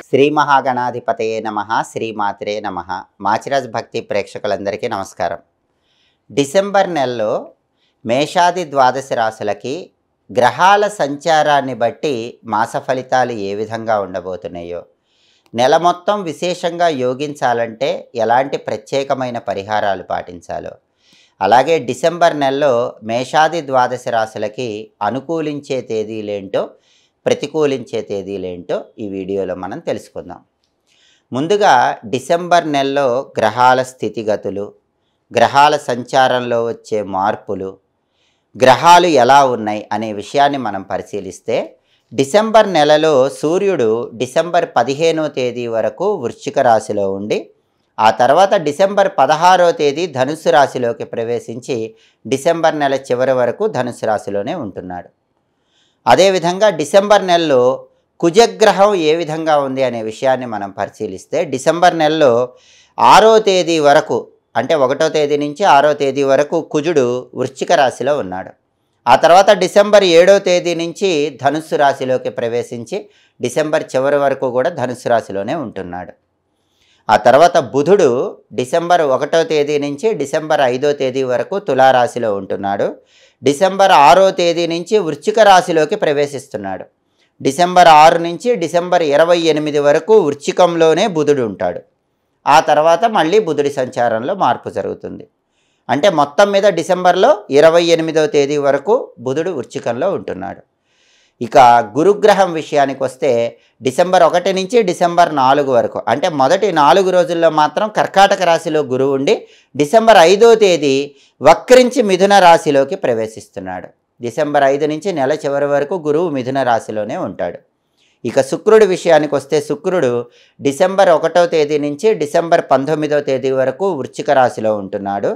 శ్రీ మహాగణాధిపతయే నమః, శ్రీమాత్రే నమః. మాచిరాజ్ భక్తి ప్రేక్షకులందరికీ నమస్కారం. డిసెంబర్ నెలలో మేషాది ద్వాదశ రాశులకి గ్రహాల సంచారాన్ని బట్టి మాస ఫలితాలు ఏ విధంగా ఉండబోతున్నాయో, నెల మొత్తం విశేషంగా యోగించాలంటే ఎలాంటి ప్రత్యేకమైన పరిహారాలు పాటించాలో, అలాగే డిసెంబర్ నెలలో మేషాది ద్వాదశ రాశులకి అనుకూలించే తేదీలేంటో, ప్రతికూలించే తేదీలేంటో ఈ వీడియోలో మనం తెలుసుకుందాం. ముందుగా డిసెంబర్ నెలలో గ్రహాల స్థితిగతులు, గ్రహాల సంచారంలో వచ్చే మార్పులు, గ్రహాలు ఎలా ఉన్నాయి అనే విషయాన్ని మనం పరిశీలిస్తే, డిసెంబర్ నెలలో సూర్యుడు డిసెంబర్ 15వ తేదీ వరకు వృశ్చిక రాశిలో ఉండి, ఆ తర్వాత డిసెంబర్ 16వ తేదీ ధనుస్సు రాశిలోకి ప్రవేశించి డిసెంబర్ నెల చివరి వరకు ధనుస్సు రాశిలోనే ఉంటున్నాడు. అదేవిధంగా డిసెంబర్ నెలలో కుజగ్రహం ఏ విధంగా ఉంది అనే విషయాన్ని మనం పరిశీలిస్తే, డిసెంబర్ నెలలో 6వ తేదీ వరకు, అంటే 1వ తేదీ నుంచి 6వ తేదీ వరకు కుజుడు వృశ్చిక రాశిలో ఉన్నాడు. ఆ తర్వాత డిసెంబర్ 7వ తేదీ నుంచి ధనుస్సు రాశిలోకి ప్రవేశించి డిసెంబర్ చివరి వరకు కూడా ధనుస్సు రాశిలోనే ఉంటున్నాడు. ఆ తర్వాత బుధుడు డిసెంబర్ 1వ తేదీ నుంచి డిసెంబర్ 5వ తేదీ వరకు తులారాశిలో ఉంటున్నాడు. డిసెంబర్ 6వ తేదీ నుంచి వృశ్చిక రాశిలోకి ప్రవేశిస్తున్నాడు. డిసెంబర్ 6 నుంచి డిసెంబర్ 28 వరకు వృశ్చికంలోనే బుధుడు ఉంటాడు. ఆ తర్వాత మళ్ళీ బుధుడి సంచారంలో మార్పు జరుగుతుంది. అంటే మొత్తం మీద డిసెంబర్లో 28వ తేదీ వరకు బుధుడు వృశ్చికంలో ఉంటున్నాడు. ఇక గురుగ్రహం విషయానికి వస్తే, డిసెంబర్ 1 నుంచి డిసెంబర్ 4 వరకు, అంటే మొదటి 4 రోజుల్లో మాత్రం కర్కాటక రాశిలో గురువు ఉండి డిసెంబర్ 5వ తేదీ వక్రించి మిథున రాశిలోకి ప్రవేశిస్తున్నాడు. డిసెంబర్ 5 నుంచి నెల చివరి వరకు గురువు మిథున రాశిలోనే ఉంటాడు. ఇక శుక్రుడి విషయానికి వస్తే, శుక్రుడు డిసెంబర్ 1వ తేదీ నుంచి డిసెంబర్ 19వ తేదీ వరకు వృశ్చిక రాశిలో ఉంటున్నాడు.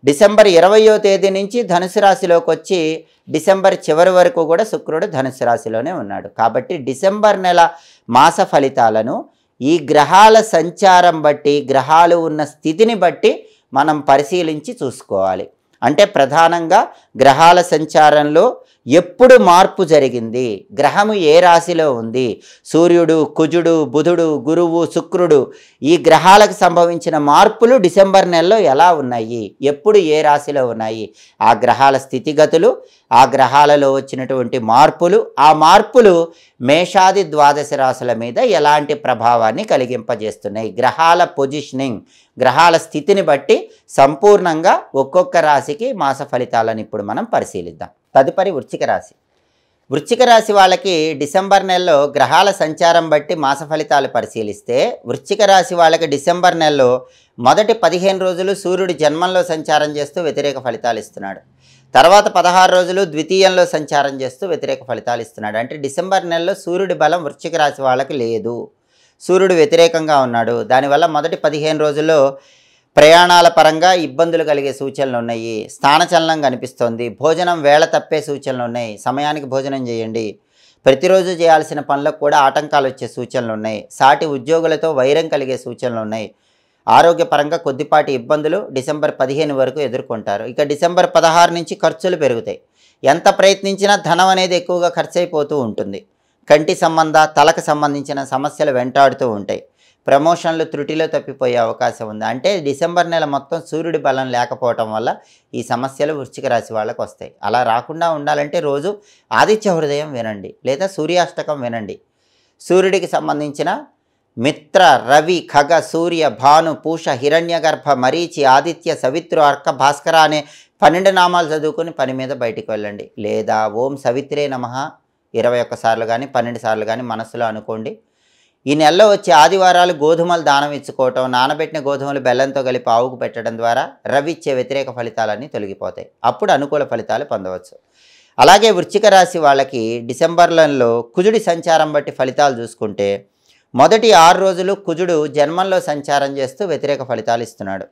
డిసెంబర్ 20వ తేదీ నుంచి ధనుసు రాశిలోకి వచ్చి డిసెంబర్ చివరి వరకు కూడా శుక్రుడు ధనుసు రాశిలోనే ఉన్నాడు. కాబట్టి డిసెంబర్ నెల మాస ఫలితాలను ఈ గ్రహాల సంచారం బట్టి, గ్రహాలు ఉన్న స్థితిని బట్టి మనం పరిశీలించి చూసుకోవాలి. అంటే ప్రధానంగా గ్రహాల సంచారంలో ఎప్పుడు మార్పు జరిగింది, గ్రహము ఏ రాశిలో ఉంది, సూర్యుడు, కుజుడు, బుధుడు, గురువు, శుక్రుడు, ఈ గ్రహాలకు సంభవించిన మార్పులు డిసెంబర్ నెలలో ఎలా ఉన్నాయి, ఎప్పుడు ఏ రాశిలో ఉన్నాయి, ఆ గ్రహాల స్థితిగతులు, ఆ గ్రహాలలో వచ్చినటువంటి మార్పులు, ఆ మార్పులు మేషాది ద్వాదశ రాశుల మీద ఎలాంటి ప్రభావాన్ని కలిగింపజేస్తున్నాయి, గ్రహాల పొజిషనింగ్, గ్రహాల స్థితిని బట్టి సంపూర్ణంగా ఒక్కొక్క రాశికి మాస ఫలితాలను ఇప్పుడు మనం పరిశీలిద్దాం. తదుపరి వృశ్చిక రాశి. వృశ్చిక రాశి వాళ్ళకి డిసెంబర్ నెలలో గ్రహాల సంచారం బట్టి మాస ఫలితాలు పరిశీలిస్తే, వృశ్చిక రాశి వాళ్ళకి డిసెంబర్ నెలలో మొదటి 15 రోజులు సూర్యుడు జన్మంలో సంచారం చేస్తూ వ్యతిరేక ఫలితాలు ఇస్తున్నాడు. తర్వాత 16 రోజులు ద్వితీయంలో సంచారం చేస్తూ వ్యతిరేక ఫలితాలు ఇస్తున్నాడు. అంటే డిసెంబర్ నెలలో సూర్యుడి బలం వృశ్చిక రాశి వాళ్ళకి లేదు, సూర్యుడు వ్యతిరేకంగా ఉన్నాడు. దానివల్ల మొదటి 15 రోజుల్లో ప్రయాణాల పరంగా ఇబ్బందులు కలిగే సూచనలు ఉన్నాయి, స్థానచలనం కనిపిస్తోంది, భోజనం వేళ తప్పే సూచనలు ఉన్నాయి, సమయానికి భోజనం చేయండి, ప్రతిరోజు చేయాల్సిన పనులకు కూడా ఆటంకాలు వచ్చే సూచనలు ఉన్నాయి, సాటి ఉద్యోగులతో వైరం కలిగే సూచనలు ఉన్నాయి, ఆరోగ్యపరంగా కొద్దిపాటి ఇబ్బందులు డిసెంబర్ 15 వరకు ఎదుర్కొంటారు. ఇక డిసెంబర్ 16 నుంచి ఖర్చులు పెరుగుతాయి. ఎంత ప్రయత్నించినా ధనం అనేది ఎక్కువగా ఖర్చు అయిపోతూ ఉంటుంది. కంటి సంబంధ, తలకు సంబంధించిన సమస్యలు వెంటాడుతూ ఉంటాయి. ప్రమోషన్లు త్రుటిలో తప్పిపోయే అవకాశం ఉంది. అంటే డిసెంబర్ నెల మొత్తం సూర్యుడి బలం లేకపోవటం వల్ల ఈ సమస్యలు వృశ్చిక రాశి వాళ్ళకు వస్తాయి. అలా రాకుండా ఉండాలంటే రోజు ఆదిత్య హృదయం వినండి, లేదా సూర్యాష్టకం వినండి. సూర్యుడికి సంబంధించిన మిత్ర, రవి, ఖగ, సూర్య, భాను, పూష, హిరణ్యగర్భ, మరీచి, ఆదిత్య, సవిత్రు, అర్క, భాస్కర అనే 12 నామాలు చదువుకొని పని మీద బయటికి వెళ్ళండి. లేదా ఓం సవిత్రే నమః 21 సార్లు కానీ 12 సార్లు కానీ మనసులో అనుకోండి. ఈ నెలలో వచ్చే ఆదివారాలు గోధుమలు దానం ఇచ్చుకోవటం, నానబెట్టిన గోధుమలు బెల్లంతో కలిపి ఆవుకు పెట్టడం ద్వారా రవి ఇచ్చే వ్యతిరేక ఫలితాలన్నీ తొలగిపోతాయి. అప్పుడు అనుకూల ఫలితాలు పొందవచ్చు. అలాగే వృశ్చిక రాశి వాళ్ళకి డిసెంబర్లలో కుజుడి సంచారం బట్టి ఫలితాలు చూసుకుంటే, మొదటి 6 రోజులు కుజుడు జన్మంలో సంచారం చేస్తూ వ్యతిరేక ఫలితాలు ఇస్తున్నాడు.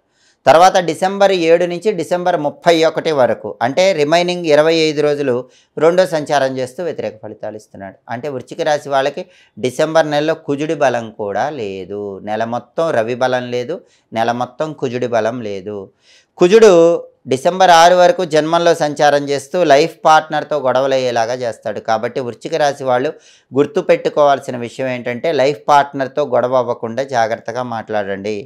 తర్వాత డిసెంబర్ 7 నుంచి డిసెంబర్ 31 వరకు, అంటే రిమైనింగ్ 25 రోజులు రెండో సంచారం చేస్తూ వ్యతిరేక ఫలితాలు ఇస్తున్నాడు. అంటే వృశ్చిక రాశి వాళ్ళకి డిసెంబర్ నెలలో కుజుడి బలం కూడా లేదు. నెల మొత్తం రవి బలం లేదు, నెల మొత్తం కుజుడి బలం లేదు. కుజుడు డిసెంబర్ 6 వరకు జన్మంలో సంచారం చేస్తూ లైఫ్ పార్ట్నర్తో గొడవలయ్యేలాగా చేస్తాడు. కాబట్టి వృశ్చిక రాశి వాళ్ళు గుర్తుపెట్టుకోవాల్సిన విషయం ఏంటంటే లైఫ్ పార్ట్నర్తో గొడవ అవ్వకుండా జాగ్రత్తగా మాట్లాడండి.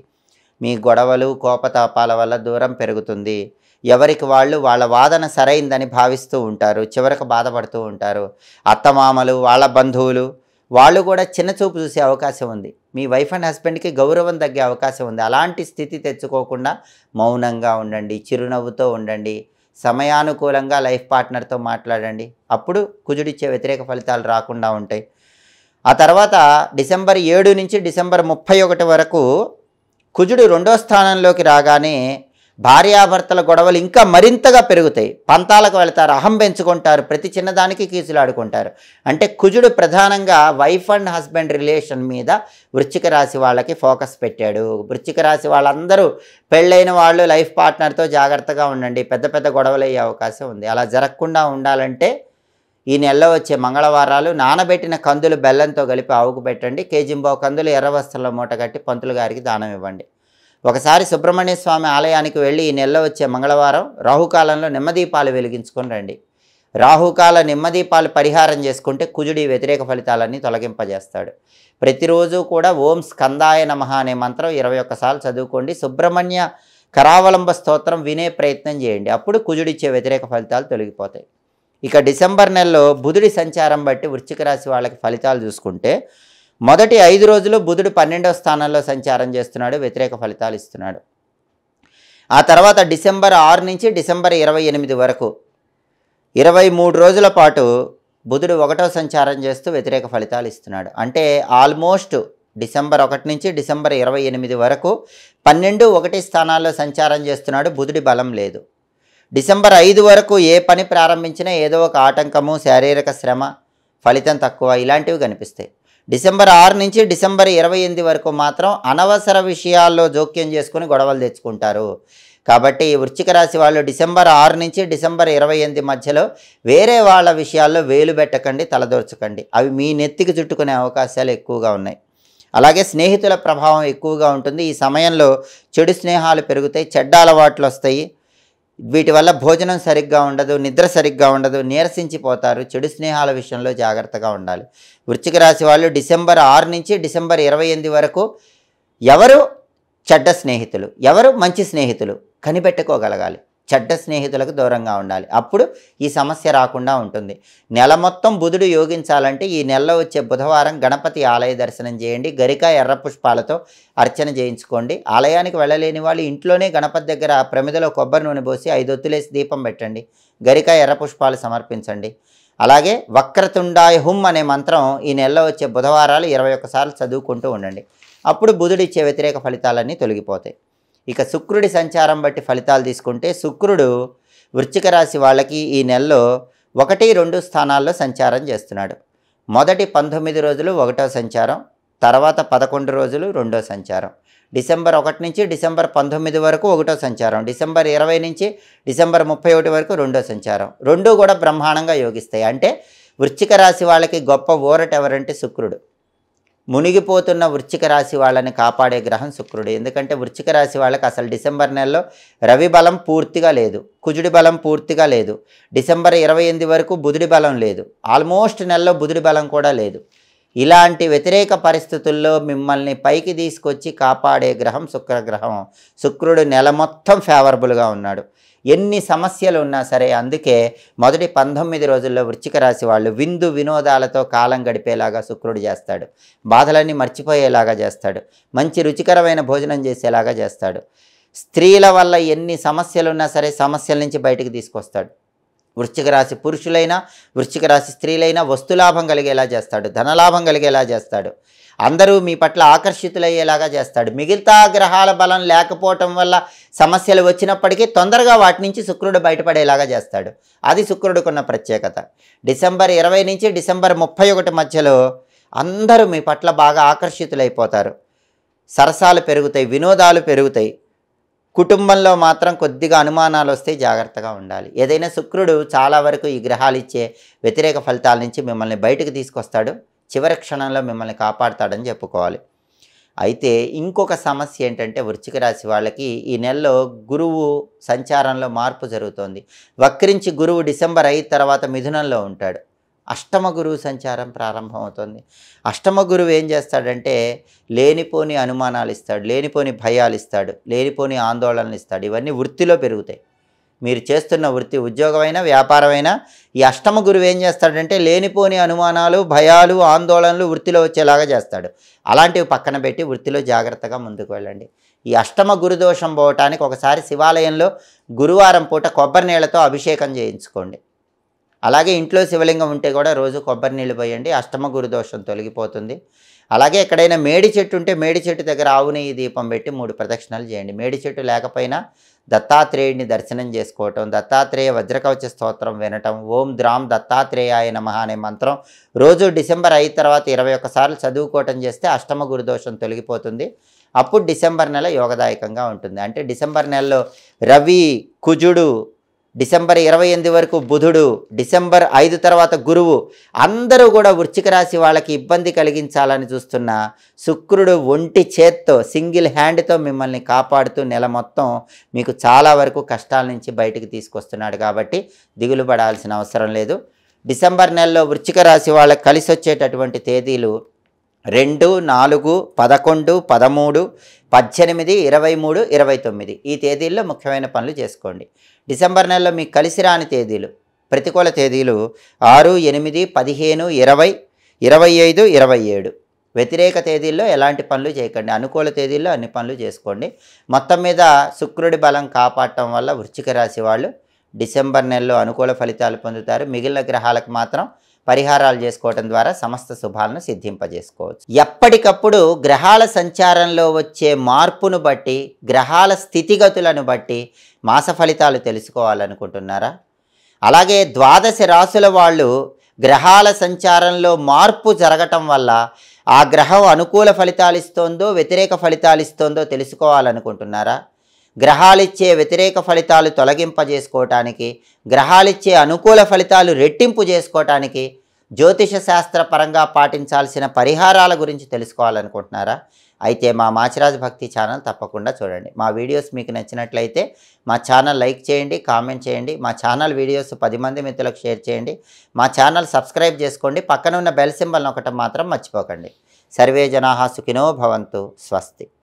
మీ గొడవలు కోపతాపాల వల్ల దూరం పెరుగుతుంది. ఎవరికి వాళ్ళు వాళ్ళ వాదన సరైందని భావిస్తూ ఉంటారు, చివరకు బాధపడుతూ ఉంటారు. అత్తమామలు, వాళ్ళ బంధువులు వాళ్ళు కూడా చిన్న చూపు చూసే అవకాశం ఉంది. మీ వైఫ్ అండ్ హస్బెండ్కి గౌరవం తగ్గే అవకాశం ఉంది. అలాంటి స్థితి తెచ్చుకోకుండా మౌనంగా ఉండండి, చిరునవ్వుతో ఉండండి, సమయానుకూలంగా లైఫ్ పార్ట్నర్తో మాట్లాడండి. అప్పుడు కుజుడిచ్చే వ్యతిరేక ఫలితాలు రాకుండా ఉంటాయి. ఆ తర్వాత డిసెంబర్ 7 నుంచి డిసెంబర్ 31 వరకు కుజుడు 2వ స్థానంలోకి రాగానే భార్యాభర్తల గొడవలు ఇంకా మరింతగా పెరుగుతాయి. పంతాలకు వెళ్తారు, అహం పెంచుకుంటారు, ప్రతి చిన్నదానికి కీచులాడుకుంటారు. అంటే కుజుడు ప్రధానంగా వైఫ్ అండ్ హస్బెండ్ రిలేషన్ మీద వృశ్చిక రాశి వాళ్ళకి ఫోకస్ పెట్టాడు. వృశ్చిక రాశి వాళ్ళందరూ పెళ్ళైన వాళ్ళు లైఫ్ పార్ట్నర్తో జాగ్రత్తగా ఉండండి, పెద్ద పెద్ద గొడవలు అయ్యే అవకాశం ఉంది. అలా జరగకుండా ఉండాలంటే ఈ నెలలో వచ్చే మంగళవారాలు నానబెట్టిన కందులు బెల్లంతో కలిపి ఆవుకు పెట్టండి. కేజింబావు కందులు ఎర్ర వస్త్రంలో మూట కట్టి పంతులు గారికి దానం ఇవ్వండి. ఒకసారి సుబ్రహ్మణ్య స్వామి ఆలయానికి వెళ్ళి ఈ నెలలో వచ్చే మంగళవారం రాహుకాలంలో నిమ్మదీపాలు వెలిగించుకొని రండి. రాహుకాల నిమ్మదీపాలు పరిహారం చేసుకుంటే కుజుడి వ్యతిరేక ఫలితాలన్నీ తొలగింపజేస్తాడు. ప్రతిరోజు కూడా ఓం స్కందాయ నమః అనే మంత్రం 21 సార్లు చదువుకోండి. సుబ్రహ్మణ్య కరావలంబ స్తోత్రం వినే ప్రయత్నం చేయండి. అప్పుడు కుజుడిచ్చే వ్యతిరేక ఫలితాలు తొలగిపోతాయి. ఇక డిసెంబర్ నెలలో బుధుడి సంచారం బట్టి వృశ్చిక రాశి వాళ్ళకి ఫలితాలు చూసుకుంటే మొదటి 5 రోజులు బుధుడు 12వ స్థానంలో సంచారం చేస్తున్నాడు, వ్యతిరేక ఫలితాలు ఇస్తున్నాడు. ఆ తర్వాత డిసెంబర్ 6 నుంచి డిసెంబర్ 28 వరకు 23 రోజుల పాటు బుధుడు 1వ సంచారం చేస్తూ వ్యతిరేక ఫలితాలు ఇస్తున్నాడు. అంటే ఆల్మోస్ట్ డిసెంబర్ 1 నుంచి డిసెంబర్ 28 వరకు 12, 1 స్థానాల్లో సంచారం చేస్తున్నాడు. బుధుడి బలం లేదు. డిసెంబర్ 5 వరకు ఏ పని ప్రారంభించినా ఏదో ఒక ఆటంకము, శారీరక శ్రమ, ఫలితం తక్కువ ఇలాంటివి కనిపిస్తాయి. డిసెంబర్ 6 నుంచి డిసెంబర్ 28 వరకు మాత్రం అనవసర విషయాల్లో జోక్యం చేసుకుని గొడవలు తెచ్చుకుంటారు. కాబట్టి వృశ్చిక రాశి వాళ్ళు డిసెంబర్ 6 నుంచి డిసెంబర్ 28 మధ్యలో వేరే వాళ్ళ విషయాల్లో వేలు పెట్టకండి, తలదోర్చకండి. అవి మీ నెత్తికి చుట్టుకునే అవకాశాలు ఎక్కువగా ఉన్నాయి. అలాగే స్నేహితుల ప్రభావం ఎక్కువగా ఉంటుంది. ఈ సమయంలో చెడు స్నేహాలు పెరుగుతాయి, చెడ్డ అలవాట్లు వస్తాయి. వీటి వల్ల భోజనం సరిగ్గా ఉండదు, నిద్ర సరిగ్గా ఉండదు, నీరసించిపోతారు. చెడు స్నేహాల విషయంలో జాగ్రత్తగా ఉండాలి. వృశ్చిక రాశి వాళ్ళు డిసెంబర్ 6 నుంచి డిసెంబర్ 28 వరకు ఎవరు చెడ్డ స్నేహితులు, ఎవరు మంచి స్నేహితులు కనిపెట్టుకోగలగాలి. చెడ్డ స్నేహితులకు దూరంగా ఉండాలి. అప్పుడు ఈ సమస్య రాకుండా ఉంటుంది. నెల మొత్తం బుధుడు యోగించాలంటే ఈ నెలలో వచ్చే బుధవారం గణపతి ఆలయ దర్శనం చేయండి. గరిక ఎర్ర పుష్పాలతో అర్చన చేయించుకోండి. ఆలయానికి వెళ్ళలేని వాళ్ళు ఇంట్లోనే గణపతి దగ్గర ప్రమిదలో కొబ్బరి నూనె పోసి 5 ఒత్తులేసి దీపం పెట్టండి. గరిక ఎర్ర పుష్పాలు సమర్పించండి. అలాగే వక్రతుండాయ హుం అనే మంత్రం ఈ నెలలో వచ్చే బుధవారాలు 21 సార్లు చదువుకుంటూ ఉండండి. అప్పుడు బుధుడిచ్చే వ్యతిరేక ఫలితాలన్నీ తొలగిపోతాయి. ఇక శుక్రుడి సంచారం బట్టి ఫలితాలు తీసుకుంటే శుక్రుడు వృశ్చిక రాశి వాళ్ళకి ఈ నెలలో 1, 2 స్థానాల్లో సంచారం చేస్తున్నాడు. మొదటి 19 రోజులు 1వ సంచారం, తర్వాత 11 రోజులు 2వ సంచారం. డిసెంబర్ 1 నుంచి డిసెంబర్ 19 వరకు 1వ సంచారం, డిసెంబర్ 20 నుంచి డిసెంబర్ 31 వరకు 2వ సంచారం. రెండూ కూడా బ్రహ్మాండంగా యోగిస్తాయి. అంటే వృశ్చిక రాశి వాళ్ళకి గొప్ప ఊరట ఎవరంటే శుక్రుడు. మునిగిపోతున్న వృశ్చిక రాశి వాళ్ళని కాపాడే గ్రహం శుక్రుడు. ఎందుకంటే వృశ్చిక రాశి వాళ్ళకి అసలు డిసెంబర్ నెలలో రవి బలం పూర్తిగా లేదు, కుజుడి బలం పూర్తిగా లేదు. డిసెంబర్ 28 వరకు బుధుడి బలం లేదు. ఆల్మోస్ట్ నెలలో బుధుడి బలం కూడా లేదు. ఇలాంటి వ్యతిరేక పరిస్థితుల్లో మిమ్మల్ని పైకి తీసుకొచ్చి కాపాడే గ్రహం శుక్రగ్రహం. శుక్రుడు నెల మొత్తం ఫేవరబుల్గా ఉన్నాడు. ఎన్ని సమస్యలు ఉన్నా సరే అందుకే మొదటి 19 రోజుల్లో వృశ్చిక రాశి వాళ్ళు విందు వినోదాలతో కాలం గడిపేలాగా శుక్రుడు చేస్తాడు. బాధలన్నీ మర్చిపోయేలాగా చేస్తాడు. మంచి రుచికరమైన భోజనం చేసేలాగా చేస్తాడు. స్త్రీల వల్ల ఎన్ని సమస్యలు ఉన్నా సరే సమస్యల నుంచి బయటికి తీసుకొస్తాడు. వృశ్చిక రాశి పురుషులైనా వృశ్చిక రాశి స్త్రీలైనా వస్తులాభం కలిగేలా చేస్తాడు, ధనలాభం కలిగేలా చేస్తాడు. అందరూ మీ పట్ల ఆకర్షితులయ్యేలాగా చేస్తాడు. మిగతా గ్రహాల బలం లేకపోవటం వల్ల సమస్యలు వచ్చినప్పటికీ తొందరగా వాటి నుంచి శుక్రుడు బయటపడేలాగా చేస్తాడు. అది శుక్రుడికున్న ప్రత్యేకత. డిసెంబర్ 20 నుంచి డిసెంబర్ 31 మధ్యలో అందరూ మీ పట్ల బాగా ఆకర్షితులైపోతారు. సరసాలు పెరుగుతాయి, వినోదాలు పెరుగుతాయి. కుటుంబంలో మాత్రం కొద్దిగా అనుమానాలు వస్తే జాగ్రత్తగా ఉండాలి. ఏదైనా శుక్రుడు చాలా వరకు ఈ గ్రహాలు ఇచ్చే వ్యతిరేక ఫలితాల నుంచి మిమ్మల్ని బయటకు తీసుకొస్తాడు. చివరి క్షణంలో మిమ్మల్ని కాపాడుతాడని చెప్పుకోవాలి. అయితే ఇంకొక సమస్య ఏంటంటే వృశ్చిక రాశి వాళ్ళకి ఈ నెలలో గురువు సంచారంలో మార్పు జరుగుతోంది. వక్రించి గురువు డిసెంబర్ 5 తర్వాత మిథునంలో ఉంటాడు. అష్టమ గురువు సంచారం ప్రారంభమవుతుంది. అష్టమ గురువు ఏం చేస్తాడంటే లేనిపోని అనుమానాలు ఇస్తాడు, లేనిపోని భయాలు ఇస్తాడు, లేనిపోని ఆందోళనలు ఇస్తాడు. ఇవన్నీ వృత్తిలో పెరుగుతాయి. మీరు చేస్తున్న వృత్తి ఉద్యోగమైనా వ్యాపారమైనా ఈ అష్టమ గురువు ఏం చేస్తాడంటే లేనిపోని అనుమానాలు, భయాలు, ఆందోళనలు వృత్తిలో వచ్చేలాగా చేస్తాడు. అలాంటివి పక్కన పెట్టి వృత్తిలో జాగ్రత్తగా ముందుకు వెళ్ళండి. ఈ అష్టమ గురుదోషం పోవటానికి ఒకసారి శివాలయంలో గురువారం పూట కొబ్బరి నీళ్ళతో అభిషేకం చేయించుకోండి. అలాగే ఇంట్లో శివలింగం ఉంటే కూడా రోజు కొబ్బరి నీళ్ళు పోయండి. అష్టమ గురుదోషం తొలగిపోతుంది. అలాగే ఎక్కడైనా మేడి చెట్టు ఉంటే మేడి చెట్టు దగ్గర ఆవు నెయ్యి దీపం పెట్టి 3 ప్రదక్షిణలు చేయండి. మేడి చెట్టు లేకపోయినా దత్తాత్రేయుడిని దర్శనం చేసుకోవటం, దత్తాత్రేయ వజ్రకవచ స్తోత్రం వినటం, ఓం ద్రాం దత్తాత్రేయాయ నమః అనే మంత్రం రోజు డిసెంబర్ 5 తర్వాత 21 సార్లు చదువుకోవటం చేస్తే అష్టమ గురుదోషం తొలగిపోతుంది. అప్పుడు డిసెంబర్ నెల యోగదాయకంగా ఉంటుంది. అంటే డిసెంబర్ నెలలో రవి, కుజుడు, డిసెంబర్ 28 వరకు బుధుడు, డిసెంబర్ 5 తర్వాత గురువు, అందరూ కూడా వృశ్చిక రాశి వాళ్ళకి ఇబ్బంది కలిగించాలని చూస్తున్న శుక్రుడు ఒంటి చేత్తో సింగిల్ హ్యాండ్తో మిమ్మల్ని కాపాడుతూ నెల మొత్తం మీకు చాలా వరకు కష్టాల నుంచి బయటికి తీసుకొస్తున్నాడు. కాబట్టి దిగులు పడాల్సిన అవసరం లేదు. డిసెంబర్ నెలలో వృశ్చిక రాశి వాళ్ళకి కలిసి వచ్చేటటువంటి తేదీలు 2, 4, 11, 13, 18, 23, 29 ఈ తేదీల్లో ముఖ్యమైన పనులు చేసుకోండి. డిసెంబర్ నెలలో మీకు కలిసి రాని తేదీలు, ప్రతికూల తేదీలు 6, 8, 15, 20, 25, 27. వ్యతిరేక తేదీల్లో ఎలాంటి పనులు చేయకండి. అనుకూల తేదీల్లో అన్ని పనులు చేసుకోండి. మొత్తం మీద శుక్రుడి బలం కాపాడటం వల్ల వృశ్చిక రాశి వాళ్ళు డిసెంబర్ నెలలో అనుకూల ఫలితాలు పొందుతారు. మిగిలిన గ్రహాలకు మాత్రం పరిహారాలు చేసుకోవడం ద్వారా సమస్త శుభాలను సిద్ధింపజేసుకోవచ్చు. ఎప్పటికప్పుడు గ్రహాల సంచారంలో వచ్చే మార్పును బట్టి, గ్రహాల స్థితిగతులను బట్టి మాస ఫలితాలు తెలుసుకోవాలనుకుంటున్నారా? అలాగే ద్వాదశ రాశుల వాళ్ళు గ్రహాల సంచారంలో మార్పు జరగటం వల్ల ఆ గ్రహం అనుకూల ఫలితాలు ఇస్తోందో వ్యతిరేక ఫలితాలు ఇస్తోందో తెలుసుకోవాలనుకుంటున్నారా? గ్రహాలిచ్చే వ్యతిరేక ఫలితాలు తొలగింపజేసుకోవటానికి, గ్రహాలిచ్చే అనుకూల ఫలితాలు రెట్టింపు చేసుకోవటానికి జ్యోతిష శాస్త్ర పరంగా పాటించాల్సిన పరిహారాల గురించి తెలుసుకోవాలనుకుంటున్నారా? అయితే మా మాచిరాజ్ భక్తి ఛానల్ తప్పకుండా చూడండి. మా వీడియోస్ మీకు నచ్చినట్లయితే మా ఛానల్ లైక్ చేయండి, కామెంట్ చేయండి. మా ఛానల్ వీడియోస్ 10 మంది మిత్రులకు షేర్ చేయండి. మా ఛానల్ సబ్స్క్రైబ్ చేసుకోండి. పక్కన ఉన్న బెల్ సింబల్ నొక్కటం మాత్రం మర్చిపోకండి. సర్వే జనాః సుఖినో భవంతు. స్వస్తి.